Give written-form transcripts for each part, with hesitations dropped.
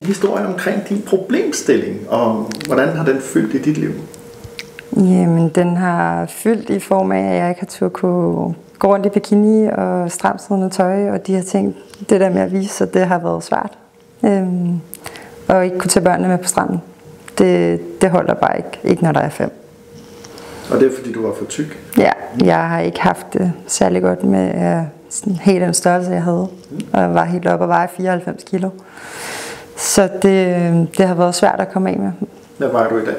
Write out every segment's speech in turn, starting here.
Historien omkring din problemstilling, og hvordan har den fyldt i dit liv? Jamen, den har fyldt i form af, at jeg ikke har turde kunne gå rundt i bikini og stramsiddende tøj, og de har tænkt, det der med at vise, at det har været svært. Og ikke kunne tage børnene med på stranden. Det holder bare ikke når der er 5. Og det er fordi, du var for tyk? Ja, jeg har ikke haft det særlig godt med helt den størrelse, jeg havde. Og jeg var helt oppe og veje 94 kilo. Så det har været svært at komme af med. Hvad vejer du i dag?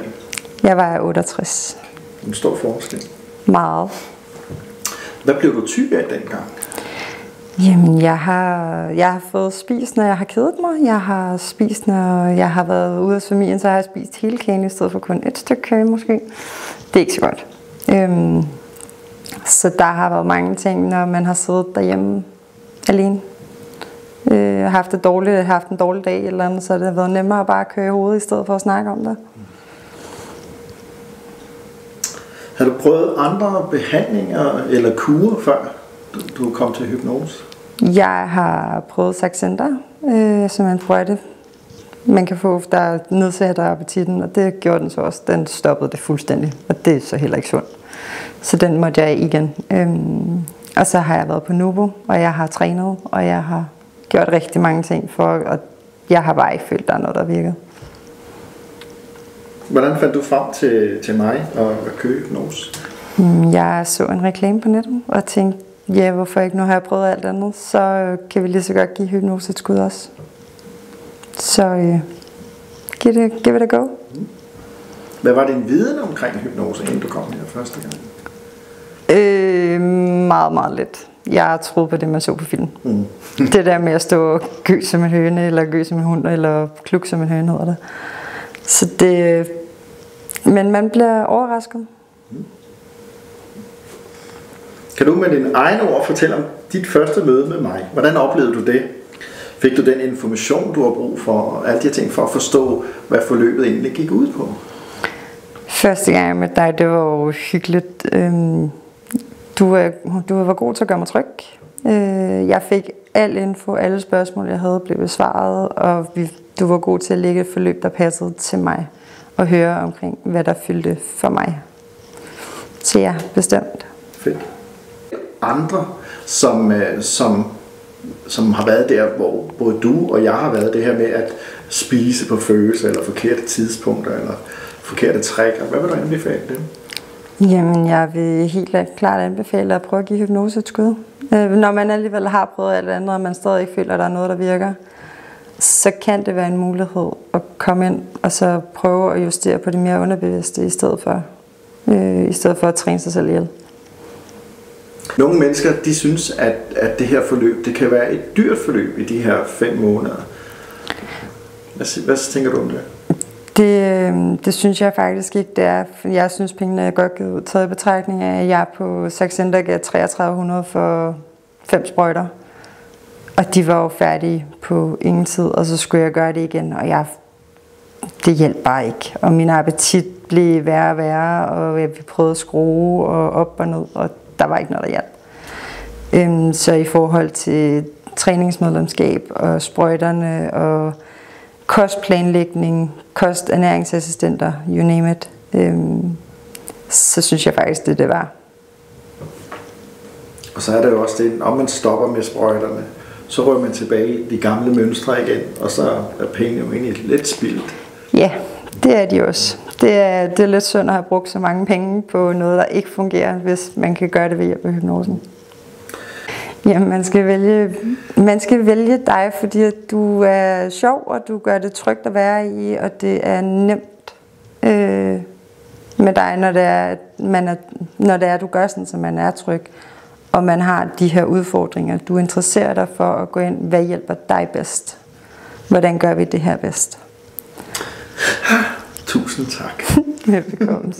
Jeg vejer 68. En stor forskel. Meget. Hvad blev du tyk af dengang? Jamen, jeg har fået spist, når jeg har kedet mig. Jeg har spist, når jeg har været ude af familien, så har jeg spist hele kagen i stedet for kun et stykke kage måske. Det er ikke så godt. Så der har været mange ting, når man har siddet derhjemme alene. Haft en dårlig dag eller andet, så det har været nemmere at bare køre i hovedet i stedet for at snakke om det. Har du prøvet andre behandlinger eller kurer, før du kom til hypnose? Jeg har prøvet Saxenda, som en sprøjte, man kan få, der nedsætter appetitten, og det gjorde den så også. Den stoppede det fuldstændig, og det er så heller ikke sundt. Så den måtte jeg igen. Og så har jeg været på Nubo, og jeg har trænet, og jeg har gjort rigtig mange ting for, og jeg har bare ikke følt, der er noget, der virkede. Hvordan fandt du frem til mig og at købe hypnose? Jeg så en reklame på nettet og tænkte, ja, hvorfor ikke? Nu har jeg prøvet alt andet, så kan vi lige så godt give hypnose et skud også. Så give it a go. Hvad var din viden omkring hypnose, inden du kom her første gang? Meget, meget lidt. Jeg troede på det, man så på film. Det der med at stå og gø som en høne, eller gø som en hund, eller kluk som en høne, hedder det. Så det... Men man bliver overrasket. Kan du med dine egne ord fortælle om dit første møde med mig? Hvordan oplevede du det? Fik du den information, du har brug for, og alle de ting for at forstå, hvad forløbet egentlig gik ud på? Første gang jeg mødte dig, det var jo hyggeligt. Du var god til at gøre mig tryg. Jeg fik al info, alle spørgsmål, jeg havde, blev besvaret, og du var god til at lægge et forløb, der passede til mig, og høre omkring, hvad der fyldte for mig. Så ja, bestemt. Fedt. Andre, som har været der, hvor både du og jeg har været, det her med at spise på følelser, eller forkerte tidspunkter, eller forkerte træk. Hvad vil du anbefale dem? Jamen, jeg vil helt klart anbefale at prøve at give hypnose et skud. Når man alligevel har prøvet alt andet, og man stadig ikke føler, at der er noget, der virker, så kan det være en mulighed at komme ind og så prøve at justere på det mere underbevidste, i stedet for at træne sig selv ihjel. Nogle mennesker, de synes, at det her forløb, det kan være et dyrt forløb i de her 5 måneder. Hvad tænker du om det? Det synes jeg faktisk ikke, det er. Jeg synes, pengene er godt givet ud, taget i betragtning af, at jeg på Saxenda gav 3300 for 5 sprøjter. Og de var jo færdige på ingen tid, og så skulle jeg gøre det igen, og det hjalp bare ikke. Og min appetit blev værre og værre, og jeg prøvede at skrue og op og ned, og der var ikke noget, der hjalp. Så i forhold til træningsmedlemskab og sprøjterne og kostplanlægning, kosternæringsassistenter, you name it, så synes jeg faktisk, det var. Og så er det jo også det, når man stopper med sprøjterne, så rører man tilbage i de gamle mønstre igen, og så er pengene jo egentlig lidt spildt. Ja, det er de også. Det er lidt synd at have brugt så mange penge på noget, der ikke fungerer, hvis man kan gøre det ved hjælp af hypnosen. Jamen, man skal vælge dig, fordi du er sjov, og du gør det trygt at være i, og det er nemt med dig, når det er, du gør sådan, så man er tryg, og man har de her udfordringer. Du interesserer dig for at gå ind, hvad hjælper dig bedst? Hvordan gør vi det her bedst? Tusind tak. Velbekomme.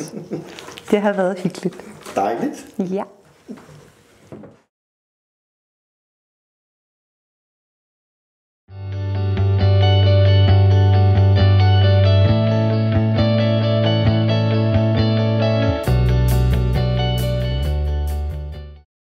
Det har været hyggeligt. Dejligt. Ja.